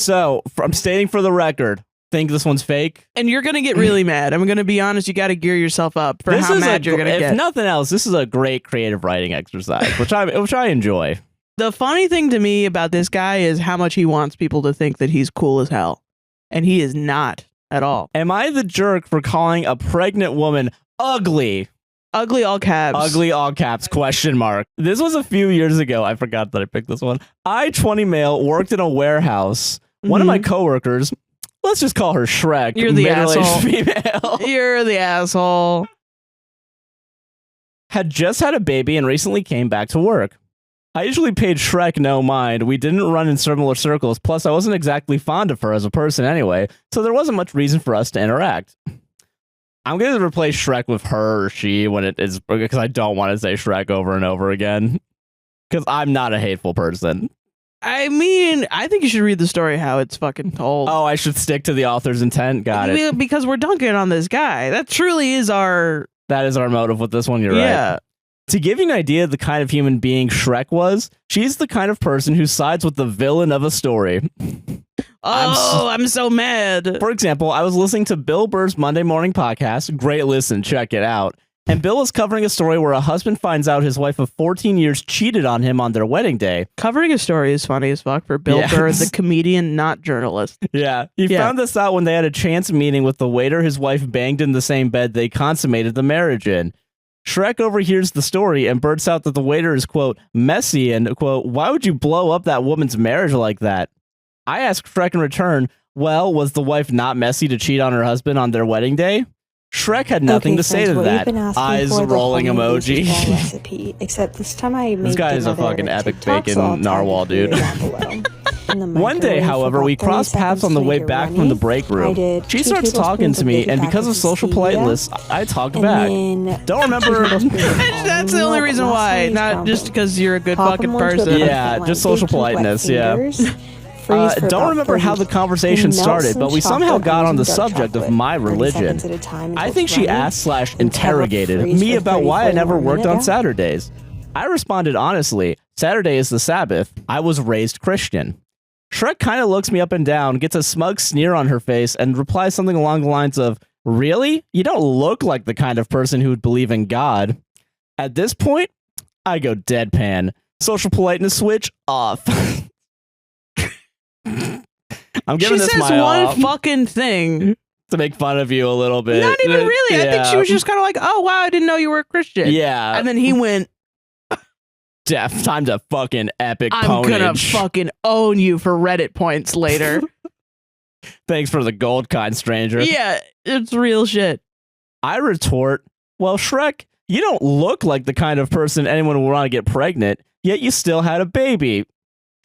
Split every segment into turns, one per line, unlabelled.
So, I'm stating for the record, think this one's fake.
And you're going to get really mad. I'm going to be honest, you got to gear yourself up for how mad you're going to get.
If nothing else, this is a great creative writing exercise, which I enjoy.
The funny thing to me about this guy is how much he wants people to think that he's cool as hell. And he is not at all.
Am I the jerk for calling a pregnant woman ugly?
Ugly all caps.
Ugly all caps, question mark. This was a few years ago. I forgot that I picked this one. I, 20 male, worked in a warehouse. One of my coworkers, let's just call her Shrek.
You're the asshole.
Female.
You're the asshole.
Had just had a baby and recently came back to work. I usually paid Shrek no mind. We didn't run in similar circles. Plus, I wasn't exactly fond of her as a person anyway, so there wasn't much reason for us to interact. I'm going to replace Shrek with her or she when it is, because I don't want to say Shrek over and over again. Because I'm not a hateful person.
I mean, I think you should read the story how it's fucking told.
Oh, I should stick to the author's intent? Got it.
Because we're dunking on this guy. That truly is our...
That is our motive with this one, you're right. To give you an idea of the kind of human being Shrek was, she's the kind of person who sides with the villain of a story.
I'm so mad.
For example, I was listening to Bill Burr's Monday Morning Podcast. Great listen, check it out. And Bill was covering a story where a husband finds out his wife of 14 years cheated on him on their wedding day.
Covering a story is funny as fuck for Bill Burr, the comedian, not journalist.
Yeah. He found this out when they had a chance meeting with the waiter his wife banged in the same bed they consummated the marriage in. Shrek overhears the story and blurts out that the waiter is, quote, messy and, quote, why would you blow up that woman's marriage like that? I ask Shrek in return, well, was the wife not messy to cheat on her husband on their wedding day? Shrek had nothing to say to that. Eyes rolling emoji.
Recipe, except this time I made
this guy is a fucking epic bacon narwhal, dude. One day, however, we crossed paths on the way back from the break room. She starts talking to me, and because of social politeness, I talked back. Don't remember...
That's the only reason why, not just because you're a good fucking person.
Yeah, just social politeness, yeah. Don't remember how the conversation started, but we somehow got on the subject of my religion. I think she asked/interrogated me about why I never worked on Saturdays. I responded honestly, Saturday is the Sabbath. I was raised Christian. Shrek kind of looks me up and down, gets a smug sneer on her face, and replies something along the lines of, really? You don't look like the kind of person who would believe in God. At this point, I go deadpan. Social politeness switch off. I'm giving this my
one fucking thing
to make fun of you a little bit.
Not even really. Yeah. I think she was just kind of like, oh, wow, I didn't know you were a Christian.
Yeah.
And then he went,
time to fucking epic
I'm
ponage.
gonna fucking own you for Reddit points later.
Thanks for the gold kind, stranger.
Yeah, it's real shit.
I retort, well, Shrek, you don't look like the kind of person anyone would want to get pregnant, yet you still had a baby.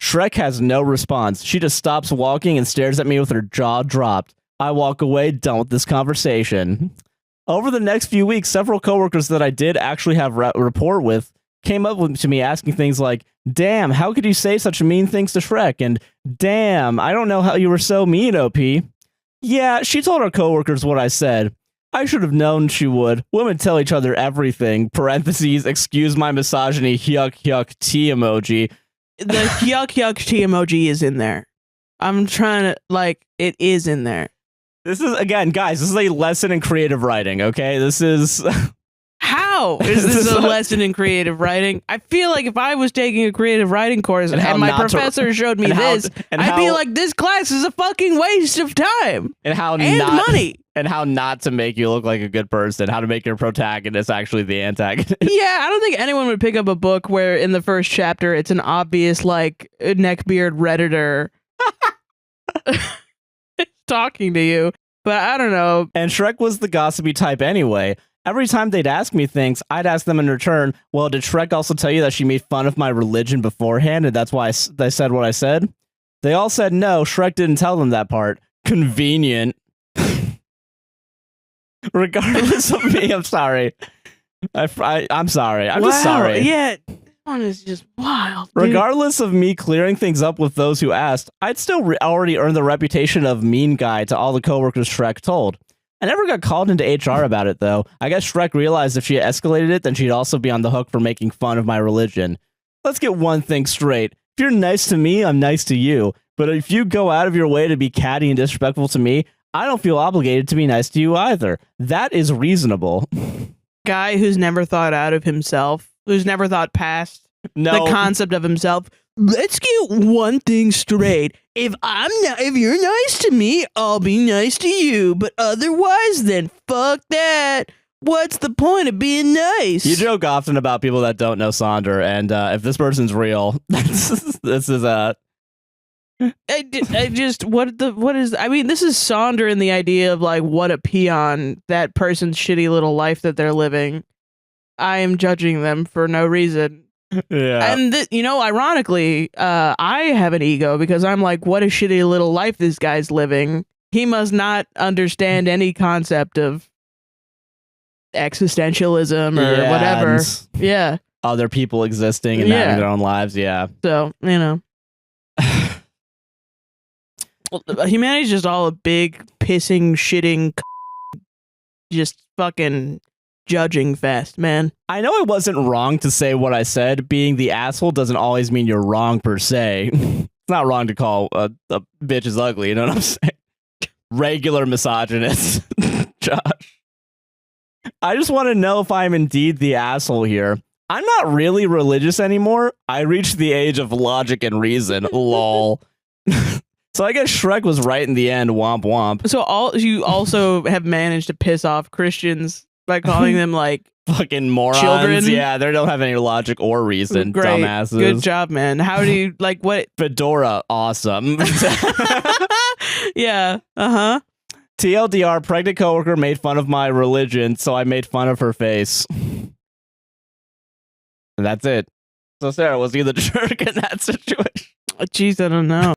Shrek has no response. She just stops walking and stares at me with her jaw dropped. I walk away, done with this conversation. Over the next few weeks, several coworkers that I did actually have rapport with came up to me asking things like, damn, how could you say such mean things to Shrek? And damn, I don't know how you were so mean, OP. Yeah, she told our coworkers what I said. I should have known she would. Women tell each other everything. Parentheses, excuse my misogyny, yuck, yuck, tea emoji.
The yuck, yuck, tea emoji is in there. I'm trying to, like, it is in there.
This is, again, guys, this is a lesson in creative writing, okay? This is...
How is this a lesson in creative writing? I feel like if I was taking a creative writing course and my professor showed me this, I'd be like, this class is a fucking waste of time and money.
And how not to make you look like a good person, how to make your protagonist actually the antagonist.
Yeah, I don't think anyone would pick up a book where in the first chapter it's an obvious, like, neckbeard Redditor talking to you. But I don't know.
And Shrek was the gossipy type anyway. Every time they'd ask me things, I'd ask them in return, well, did Shrek also tell you that she made fun of my religion beforehand and that's why they said what I said? They all said no, Shrek didn't tell them that part. Convenient. Regardless of me, I'm sorry. I'm sorry. I'm just sorry.
Yeah, this one is just wild. Dude.
Regardless of me clearing things up with those who asked, I'd still already earned the reputation of mean guy to all the coworkers Shrek told. I never got called into HR about it, though. I guess Shrek realized if she escalated it, then she'd also be on the hook for making fun of my religion. Let's get one thing straight. If you're nice to me, I'm nice to you. But if you go out of your way to be catty and disrespectful to me, I don't feel obligated to be nice to you either. That is reasonable.
Guy who's never thought out of himself, who's never thought past the concept of himself. Let's get one thing straight. If you're nice to me, I'll be nice to you. But otherwise, then fuck that. What's the point of being nice?
You joke often about people that don't know Sonder, and if this person's real, this is
this is Sonder in the idea of like what a peon, that person's shitty little life that they're living. I am judging them for no reason.
Yeah.
And ironically, I have an ego because I'm like, what a shitty little life this guy's living. He must not understand any concept of existentialism or whatever. Yeah.
Other people existing and having their own lives. Yeah.
So, humanity's just all a big pissing, shitting, just fucking judging fest, man.
I know I wasn't wrong to say what I said. Being the asshole doesn't always mean you're wrong per se. It's not wrong to call a bitch is ugly, you know what I'm saying? Regular misogynist. Josh. I just want to know if I'm indeed the asshole here. I'm not really religious anymore. I reached the age of logic and reason. Lol. So I guess Shrek was right in the end. Womp womp.
So you also have managed to piss off Christians by calling them like
fucking morons.
Children.
Yeah, they don't have any logic or reason.
Great.
Dumbasses.
Good job, man. How do you like what?
Fedora, awesome.
Yeah. Uh-huh.
TLDR, pregnant coworker made fun of my religion, so I made fun of her face. And that's it. So Sarah, was you the jerk in that situation?
Jeez, I don't know.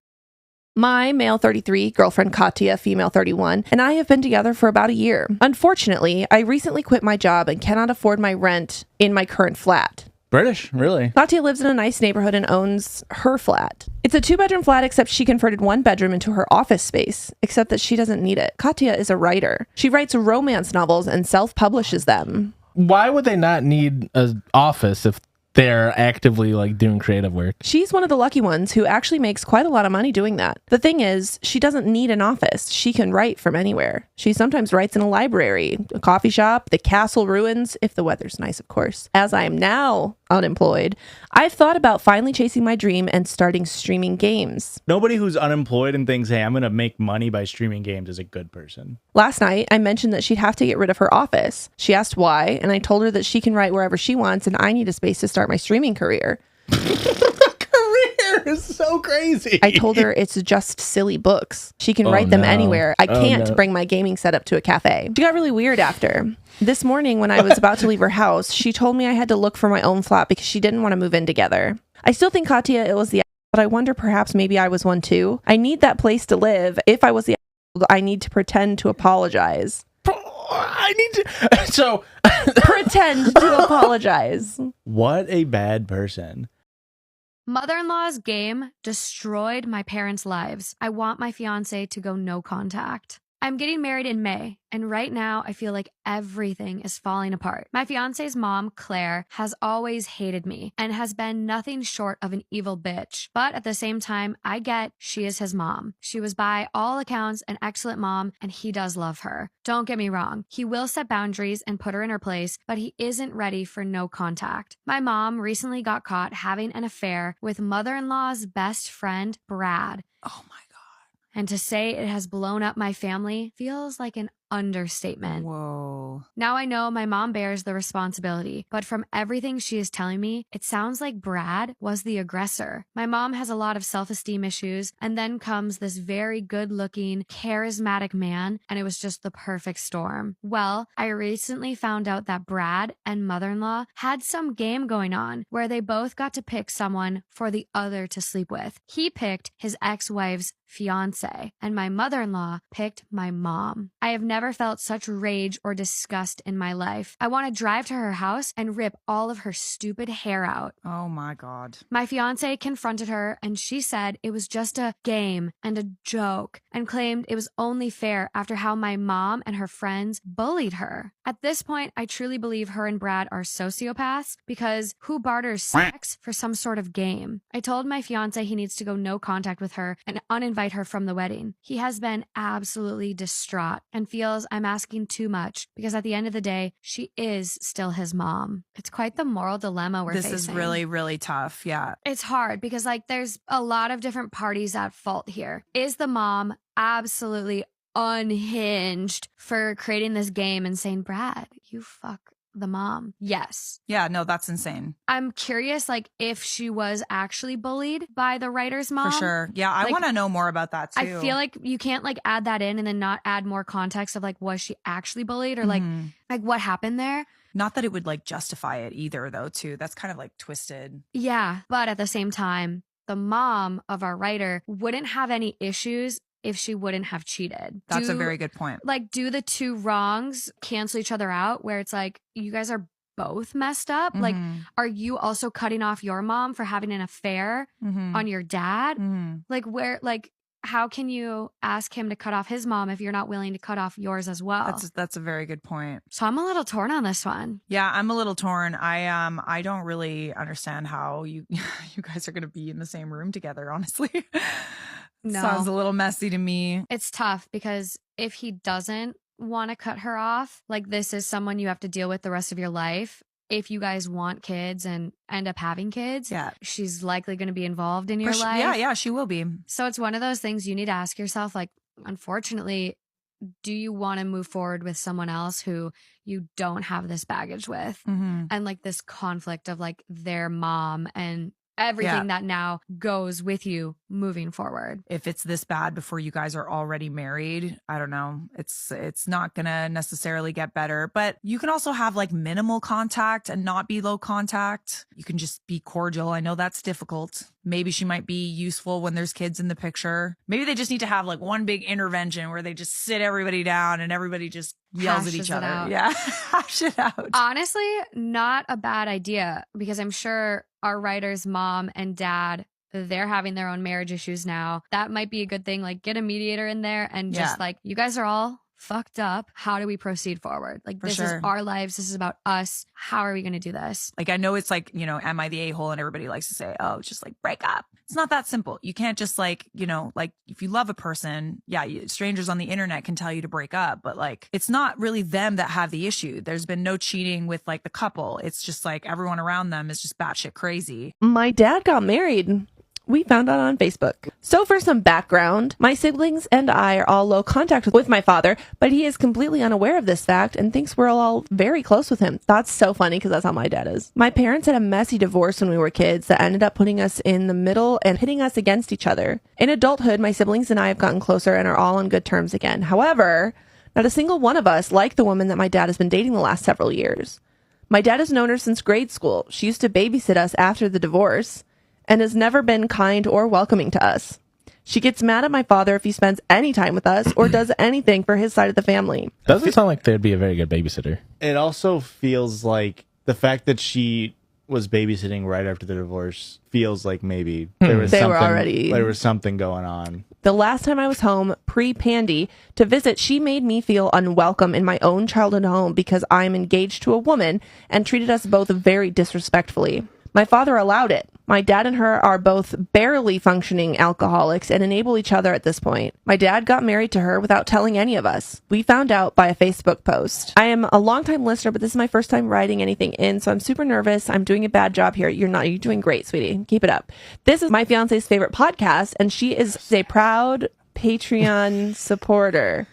My male 33, girlfriend Katya, female 31, and I have been together for about a year. Unfortunately, I recently quit my job and cannot afford my rent in my current flat.
British, really?
Katya lives in a nice neighborhood and owns her flat. It's a 2-bedroom flat, except she converted 1 bedroom into her office space, except that she doesn't need it. Katya is a writer. She writes romance novels and self-publishes them.
Why would they not need an office if they're actively like doing creative work?
She's one of the lucky ones who actually makes quite a lot of money doing that. The thing is, she doesn't need an office. She can write from anywhere. She sometimes writes in a library, a coffee shop, the castle ruins, if the weather's nice, of course. As I am now unemployed, I've thought about finally chasing my dream and starting streaming games.
Nobody who's unemployed and thinks, hey, I'm going to make money by streaming games is a good person.
Last night, I mentioned that she'd have to get rid of her office. She asked why, and I told her that she can write wherever she wants and I need a space to start my streaming career.
Career is so crazy.
I told her it's just silly books. She can write them anywhere. I can't bring my gaming setup to a cafe. She got really weird after. This morning, when I was about to leave her house, she told me I had to look for my own flat because she didn't want to move in together. I still think Katya, it was the but I wonder perhaps maybe I was one too. I need that place to live. If I was the I need to pretend to apologize. Pretend to apologize.
What a bad person.
Mother-in-law's game destroyed my parents' lives. I want my fiance to go no contact. I'm getting married in May, and right now I feel like everything is falling apart. My fiance's mom, Claire, has always hated me and has been nothing short of an evil bitch. But at the same time, I get she is his mom. She was by all accounts an excellent mom, and he does love her. Don't get me wrong. He will set boundaries and put her in her place, but he isn't ready for no contact. My mom recently got caught having an affair with mother-in-law's best friend, Brad.
Oh my God.
And to say it has blown up my family feels like an understatement.
Whoa.
Now I know my mom bears the responsibility, but from everything she is telling me, it sounds like Brad was the aggressor. My mom has a lot of self-esteem issues, and then comes this very good-looking, charismatic man, and it was just the perfect storm. Well, I recently found out that Brad and mother-in-law had some game going on where they both got to pick someone for the other to sleep with. He picked his ex-wife's fiance, and my mother-in-law picked my mom. I have never never felt such rage or disgust in my life. I want to drive to her house and rip all of her stupid hair out.
Oh my God.
My fiance confronted her and she said it was just a game and a joke and claimed it was only fair after how my mom and her friends bullied her. At this point, I truly believe her and Brad are sociopaths because who barters sex for some sort of game? I told my fiance he needs to go no contact with her and uninvite her from the wedding. He has been absolutely distraught and feels I'm asking too much because at the end of the day, she is still his mom. It's quite the moral dilemma we're facing.
This is really, really tough. Yeah.
It's hard because like there's a lot of different parties at fault here. Is the mom absolutely unhinged for creating this game and saying, Brad, you fuck the mom? Yes.
Yeah, no, that's insane.
I'm curious, like, if she was actually bullied by the writer's mom.
For sure. Yeah, I want to know more about that too.
I feel like you can't like add that in and then not add more context of like, was she actually bullied or like what happened there?
Not that it would like justify it either though too. That's kind of like twisted.
Yeah, but at the same time, the mom of our writer wouldn't have any issues if she wouldn't have cheated.
That's a very good point.
Like, do the two wrongs cancel each other out where it's like, you guys are both messed up? Like, are you also cutting off your mom for having an affair on your dad? Like, how can you ask him to cut off his mom if you're not willing to cut off yours as well?
That's a very good point.
So I'm a little torn on this one.
Yeah, I'm a little torn. I don't really understand how you guys are going to be in the same room together, honestly.
No.
Sounds a little messy to me.
It's tough because if he doesn't want to cut her off, like this is someone you have to deal with the rest of your life. If you guys want kids and end up having kids, she's likely going to be involved in your life.
Yeah, she will be.
So it's one of those things you need to ask yourself, like, unfortunately, do you want to move forward with someone else who you don't have this baggage with and like this conflict of like their mom and everything that now goes with you moving forward?
If it's this bad before you guys are already married, I don't know. It's not gonna necessarily get better, but you can also have like minimal contact and not be low contact. You can just be cordial. I know that's difficult. Maybe she might be useful when there's kids in the picture. Maybe they just need to have like one big intervention where they just sit everybody down and everybody just yells at each other. Yeah, hash it out.
Honestly, not a bad idea because I'm sure our writer's mom and dad, they're having their own marriage issues now. That might be a good thing. Like, get a mediator in there and just like, you guys are all fucked up. How do we proceed forward? Like, this is our lives. This is about us. How are we going to do this?
Like, I know it's like, you know, am I the a-hole? And everybody likes to say, oh, just like break up. It's not that simple. You can't just like, you know, like if you love a person, strangers on the internet can tell you to break up, but like, it's not really them that have the issue. There's been no cheating with like the couple. It's just like everyone around them is just batshit crazy.
My dad got married. We found out on Facebook. So for some background, my siblings and I are all low contact with my father, but he is completely unaware of this fact and thinks we're all very close with him. That's so funny because that's how my dad is. My parents had a messy divorce when we were kids that ended up putting us in the middle and pitting us against each other. In adulthood, my siblings and I have gotten closer and are all on good terms again. However, not a single one of us like the woman that my dad has been dating the last several years. My dad has known her since grade school. She used to babysit us after the divorce and has never been kind or welcoming to us. She gets mad at my father if he spends any time with us or does anything for his side of the family.
Doesn't sound like they'd be a very good babysitter.
It also feels like the fact that she was babysitting right after the divorce feels like maybe there was something going on.
The last time I was home pre-Pandy to visit, she made me feel unwelcome in my own childhood home because I'm engaged to a woman and treated us both very disrespectfully. My father allowed it. My dad and her are both barely functioning alcoholics and enable each other at this point. My dad got married to her without telling any of us. We found out by a Facebook post. I am a longtime listener, but this is my first time writing anything in, so I'm super nervous. I'm doing a bad job here. You're not. You're doing great, sweetie. Keep it up. This is my fiance's favorite podcast, and she is a proud Patreon supporter.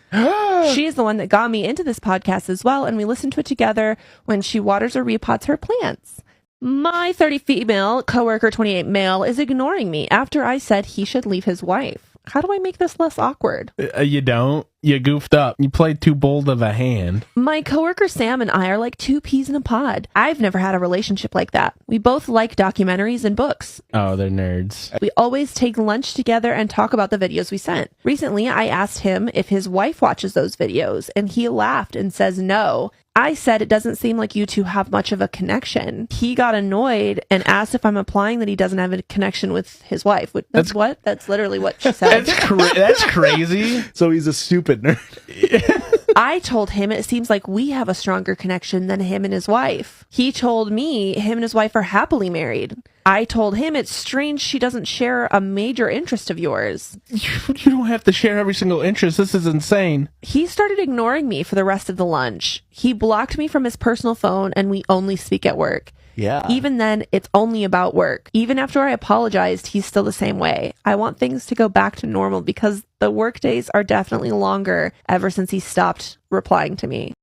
She is the one that got me into this podcast as well, and we listen to it together when she waters or repots her plants. My 30 female, coworker 28 male is ignoring me after I said he should leave his wife. How do I make this less awkward?
You don't. You goofed up. You played too bold of a hand.
My coworker Sam and I are like two peas in a pod. I've never had a relationship like that. We both like documentaries and books.
Oh, they're nerds.
We always take lunch together and talk about the videos we sent. Recently, I asked him if his wife watches those videos, and he laughed and says no. I said it doesn't seem like you two have much of a connection. He got annoyed and asked if I'm implying that he doesn't have a connection with his wife. That's what? That's literally what she said.
That's crazy.
So he's a stupid nerd.
I told him it seems like we have a stronger connection than him and his wife. He told me him and his wife are happily married. I told him it's strange she doesn't share a major interest of yours.
You don't have to share every single interest. This is insane.
He started ignoring me for the rest of the lunch. He blocked me from his personal phone and we only speak at work.
Yeah.
Even then, it's only about work. Even after I apologized, he's still the same way. I want things to go back to normal because the work days are definitely longer ever since he stopped replying to me.